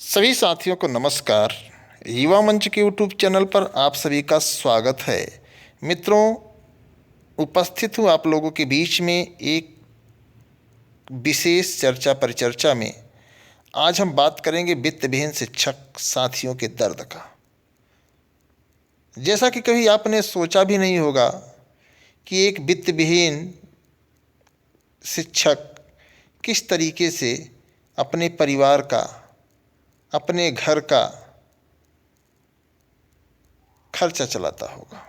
सभी साथियों को नमस्कार। युवा मंच के यूट्यूब चैनल पर आप सभी का स्वागत है। मित्रों, उपस्थित हूँ आप लोगों के बीच में एक विशेष परिचर्चा में। आज हम बात करेंगे वित्त विहीन शिक्षक साथियों के दर्द का। जैसा कि कभी आपने सोचा भी नहीं होगा कि एक वित्त विहीन शिक्षक किस तरीके से अपने परिवार का, अपने घर का खर्चा चलाता होगा।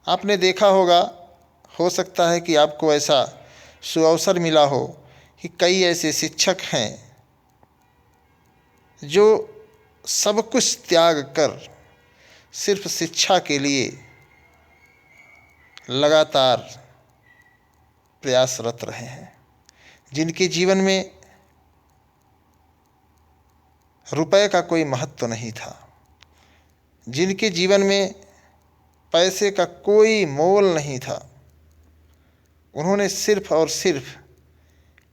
आपने देखा होगा, हो सकता है कि आपको ऐसा सुअवसर मिला हो कि कई ऐसे शिक्षक हैं जो सब कुछ त्याग कर सिर्फ शिक्षा के लिए लगातार प्रयासरत रहे हैं, जिनके जीवन में रुपए का कोई महत्व नहीं था, जिनके जीवन में पैसे का कोई मोल नहीं था। उन्होंने सिर्फ और सिर्फ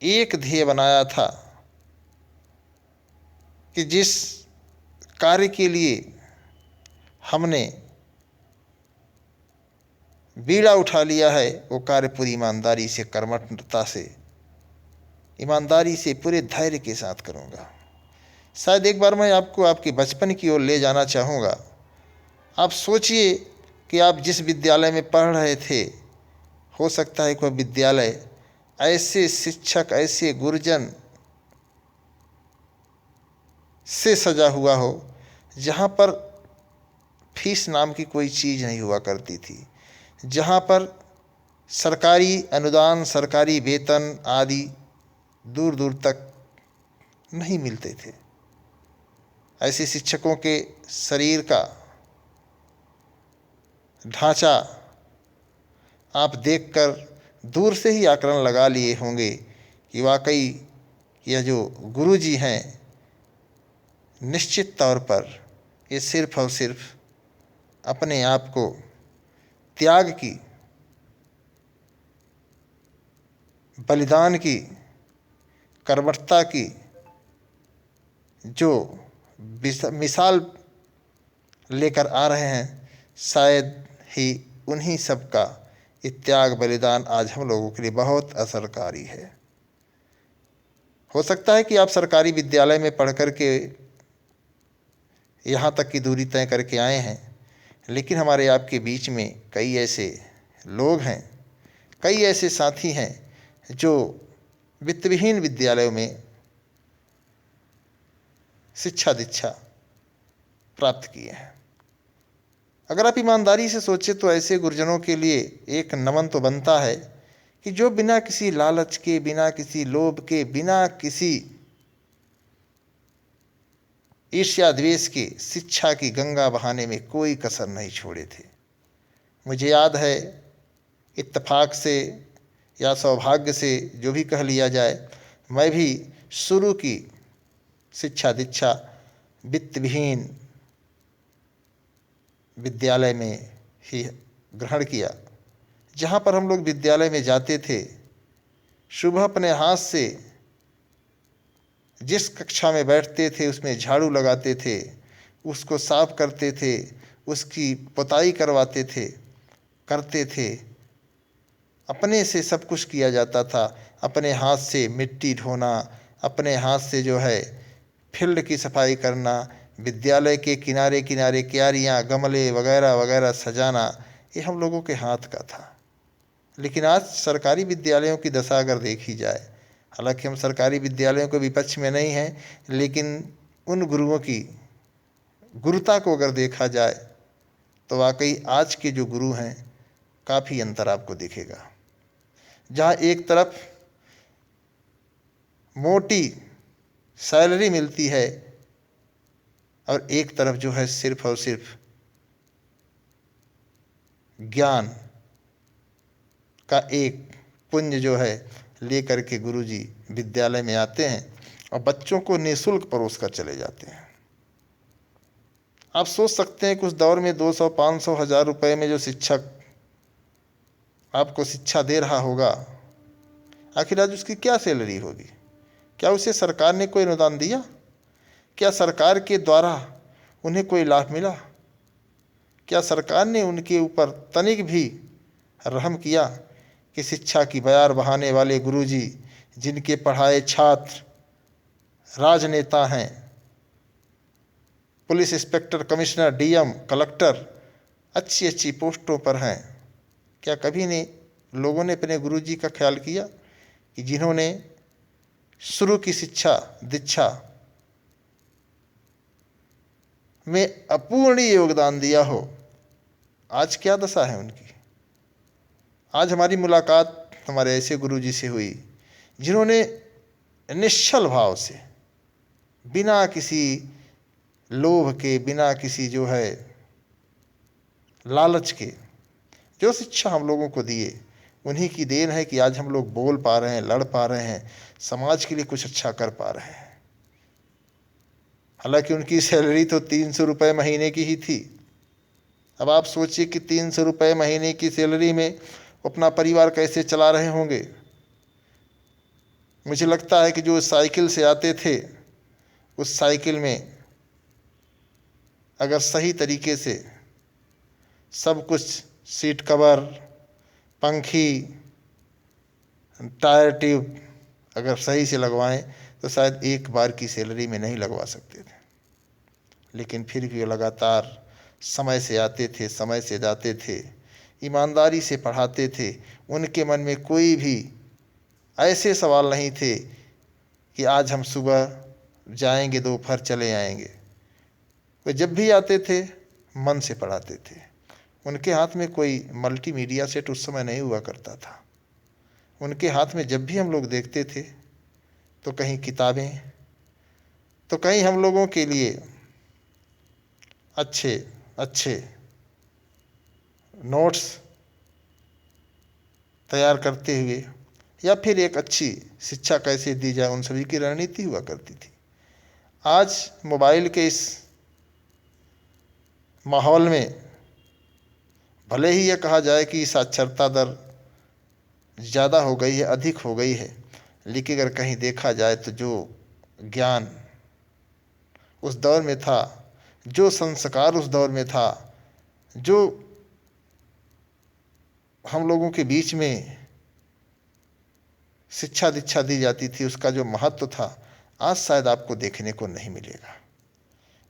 एक ध्येय बनाया था कि जिस कार्य के लिए हमने बीड़ा उठा लिया है वो कार्य पूरी ईमानदारी से, कर्मठता से, ईमानदारी से, पूरे धैर्य के साथ करूँगा। शायद एक बार मैं आपको आपके बचपन की ओर ले जाना चाहूँगा। आप सोचिए कि आप जिस विद्यालय में पढ़ रहे थे, हो सकता है कि वह विद्यालय ऐसे शिक्षक, ऐसे गुरुजन से सजा हुआ हो जहाँ पर फीस नाम की कोई चीज़ नहीं हुआ करती थी, जहाँ पर सरकारी अनुदान, सरकारी वेतन आदि दूर दूर तक नहीं मिलते थे। ऐसे शिक्षकों के शरीर का ढांचा आप देखकर दूर से ही आकलन लगा लिए होंगे कि वाकई यह जो गुरुजी हैं, निश्चित तौर पर ये सिर्फ और सिर्फ अपने आप को त्याग की, बलिदान की, कर्मठता की जो मिसाल लेकर आ रहे हैं, शायद ही उन्हीं सब का ये त्याग बलिदान आज हम लोगों के लिए बहुत असरकारी है। हो सकता है कि आप सरकारी विद्यालय में पढ़ कर के यहाँ तक की दूरी तय करके आए हैं, लेकिन हमारे आपके बीच में कई ऐसे लोग हैं, कई ऐसे साथी हैं जो वित्तविहीन विद्यालयों में शिक्षा दीक्षा प्राप्त किए हैं। अगर आप ईमानदारी से सोचें तो ऐसे गुरुजनों के लिए एक नमन तो बनता है कि जो बिना किसी लालच के, बिना किसी लोभ के, बिना किसी ईर्ष्या द्वेष के शिक्षा की गंगा बहाने में कोई कसर नहीं छोड़े थे। मुझे याद है, इत्तेफाक से या सौभाग्य से जो भी कह लिया जाए, मैं भी शुरू की शिक्षा दीक्षा वित्तविहीन विद्यालय में ही ग्रहण किया, जहाँ पर हम लोग विद्यालय में जाते थे, सुबह अपने हाथ से जिस कक्षा में बैठते थे उसमें झाड़ू लगाते थे, उसको साफ करते थे, उसकी पुताई करवाते थे, करते थे। अपने से सब कुछ किया जाता था। अपने हाथ से मिट्टी ढोना, अपने हाथ से जो है फील्ड की सफाई करना, विद्यालय के किनारे किनारे क्यारियाँ, गमले वगैरह वगैरह सजाना, ये हम लोगों के हाथ का था। लेकिन आज सरकारी विद्यालयों की दशा अगर देखी जाए, हालांकि हम सरकारी विद्यालयों के विपक्ष में नहीं हैं, लेकिन उन गुरुओं की गुरुता को अगर देखा जाए तो वाकई आज के जो गुरु हैं काफ़ी अंतर आपको दिखेगा। जहाँ एक तरफ मोटी सैलरी मिलती है और एक तरफ जो है सिर्फ और सिर्फ ज्ञान का एक पुंज जो है लेकर के गुरुजी विद्यालय में आते हैं और बच्चों को निःशुल्क परोस कर चले जाते हैं। आप सोच सकते हैं कि उस दौर में 200, 500, 1000 रुपये में जो शिक्षक आपको शिक्षा दे रहा होगा, आखिर आज उसकी क्या सैलरी होगी? क्या उसे सरकार ने कोई अनुदान दिया? क्या सरकार के द्वारा उन्हें कोई लाभ मिला? क्या सरकार ने उनके ऊपर तनिक भी रहम किया कि शिक्षा की बयार बहाने वाले गुरुजी, जिनके पढ़ाए छात्र राजनेता हैं, police inspector, commissioner, DM, collector, अच्छी अच्छी पोस्टों पर हैं, क्या कभी ने लोगों ने अपने गुरुजी का ख्याल किया कि जिन्होंने शुरू की शिक्षा दीक्षा में अपूर्णीय योगदान दिया हो, आज क्या दशा है उनकी? आज हमारी मुलाकात हमारे ऐसे गुरुजी से हुई जिन्होंने निश्चल भाव से, बिना किसी लोभ के, बिना किसी जो है लालच के, जो शिक्षा हम लोगों को दिए, उन्हीं की देन है कि आज हम लोग बोल पा रहे हैं, लड़ पा रहे हैं, समाज के लिए कुछ अच्छा कर पा रहे हैं। हालांकि उनकी सैलरी तो 300 रुपये महीने की ही थी। अब आप सोचिए कि 300 रुपये महीने की सैलरी में अपना परिवार कैसे चला रहे होंगे। मुझे लगता है कि जो साइकिल से आते थे, उस साइकिल में अगर सही तरीके से सब कुछ, सीट कवर, पंखी, टायर ट्यूब अगर सही से लगवाएं तो शायद एक बार की सैलरी में नहीं लगवा सकते थे। लेकिन फिर भी वो लगातार समय से आते थे, समय से जाते थे, ईमानदारी से पढ़ाते थे। उनके मन में कोई भी ऐसे सवाल नहीं थे कि आज हम सुबह जाएंगे, दोपहर चले आएंगे। वे जब भी आते थे मन से पढ़ाते थे। उनके हाथ में कोई मल्टीमीडिया सेट उस समय नहीं हुआ करता था। उनके हाथ में जब भी हम लोग देखते थे तो कहीं किताबें, तो कहीं हम लोगों के लिए अच्छे अच्छे नोट्स तैयार करते हुए, या फिर एक अच्छी शिक्षा कैसे दी जाए, उन सभी की रणनीति हुआ करती थी। आज मोबाइल के इस माहौल में भले ही यह कहा जाए कि साक्षरता दर ज़्यादा हो गई है, अधिक हो गई है, लेकिन अगर कहीं देखा जाए तो जो ज्ञान उस दौर में था, जो संस्कार उस दौर में था, जो हम लोगों के बीच में शिक्षा दीक्षा दी जाती थी, उसका जो महत्व था, आज शायद आपको देखने को नहीं मिलेगा।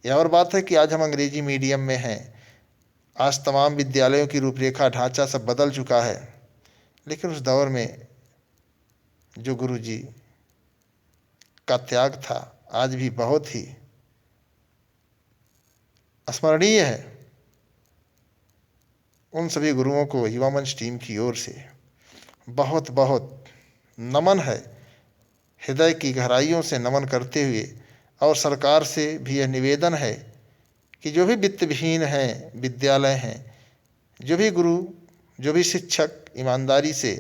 यह और बात है कि आज हम अंग्रेजी मीडियम में हैं। आज तमाम विद्यालयों की रूपरेखा, ढांचा सब बदल चुका है। लेकिन उस दौर में जो गुरुजी का त्याग था, आज भी बहुत ही स्मरणीय है। उन सभी गुरुओं को युवा मंच टीम की ओर से बहुत बहुत नमन है, हृदय की गहराइयों से नमन करते हुए। और सरकार से भी यह निवेदन है कि जो भी वित्तविहीन हैं विद्यालय हैं, जो भी गुरु, जो भी शिक्षक ईमानदारी से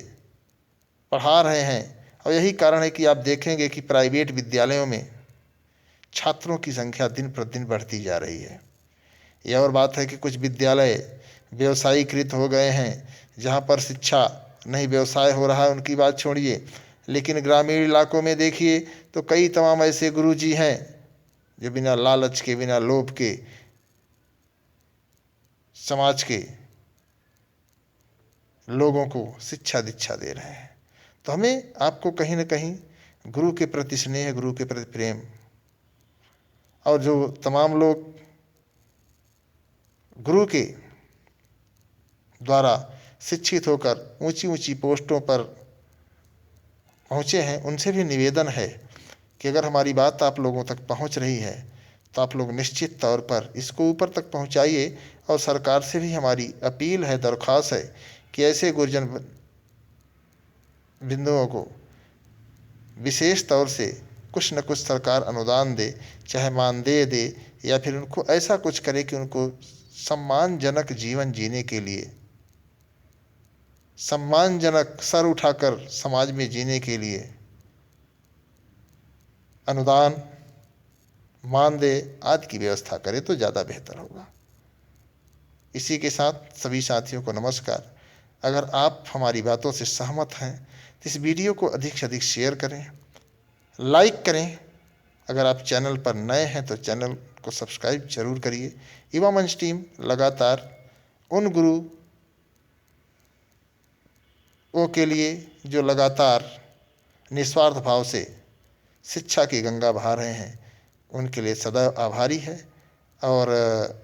पढ़ा रहे हैं, और यही कारण है कि आप देखेंगे कि प्राइवेट विद्यालयों में छात्रों की संख्या दिन प्रतिदिन बढ़ती जा रही है। यह और बात है कि कुछ विद्यालय व्यवसायीकृत हो गए हैं, जहाँ पर शिक्षा नहीं व्यवसाय हो रहा है, उनकी बात छोड़िए। लेकिन ग्रामीण इलाकों में देखिए तो कई तमाम ऐसे गुरुजी हैं जो बिना लालच के, बिना लोभ के समाज के लोगों को शिक्षा दीक्षा दे रहे हैं। तो हमें आपको कहीं ना कहीं गुरु के प्रति स्नेह, गुरु के प्रति प्रेम, और जो तमाम लोग गुरु के द्वारा शिक्षित होकर ऊंची ऊंची पोस्टों पर पहुँचे हैं, उनसे भी निवेदन है कि अगर हमारी बात आप लोगों तक पहुँच रही है तो आप लोग निश्चित तौर पर इसको ऊपर तक पहुँचाइए। और सरकार से भी हमारी अपील है, दरख्वास्त है कि ऐसे गुरुजन बिंदुओं को विशेष तौर से कुछ न कुछ सरकार अनुदान दे, चाहे मानदेय दे, या फिर उनको ऐसा कुछ करे कि उनको सम्मानजनक जीवन जीने के लिए, सम्मानजनक सर उठाकर समाज में जीने के लिए अनुदान, मानदेय आदि की व्यवस्था करे तो ज़्यादा बेहतर होगा। इसी के साथ सभी साथियों को नमस्कार। अगर आप हमारी बातों से सहमत हैं तो इस वीडियो को अधिक से अधिक शेयर करें, लाइक करें, अगर आप चैनल पर नए हैं तो चैनल को सब्सक्राइब जरूर करिए। युवा मंच टीम लगातार उन गुरुओं के लिए जो लगातार निस्वार्थ भाव से शिक्षा की गंगा बहा रहे हैं, उनके लिए सदैव आभारी है। और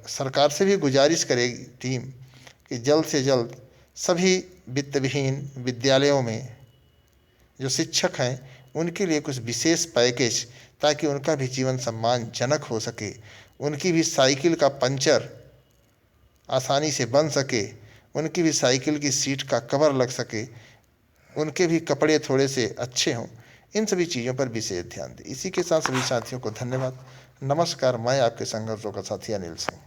सरकार से भी गुजारिश करेगी टीम कि जल्द से जल्द सभी वित्तविहीन विद्यालयों में जो शिक्षक हैं उनके लिए कुछ विशेष पैकेज, ताकि उनका भी जीवन सम्मानजनक हो सके, उनकी भी साइकिल का पंचर आसानी से बन सके, उनकी भी साइकिल की सीट का कवर लग सके, उनके भी कपड़े थोड़े से अच्छे हों। इन सभी चीज़ों पर विशेष ध्यान दें। इसी के साथ सभी साथियों को धन्यवाद। नमस्कार। मैं आपके संघर्षों का साथी अनिल सिंह।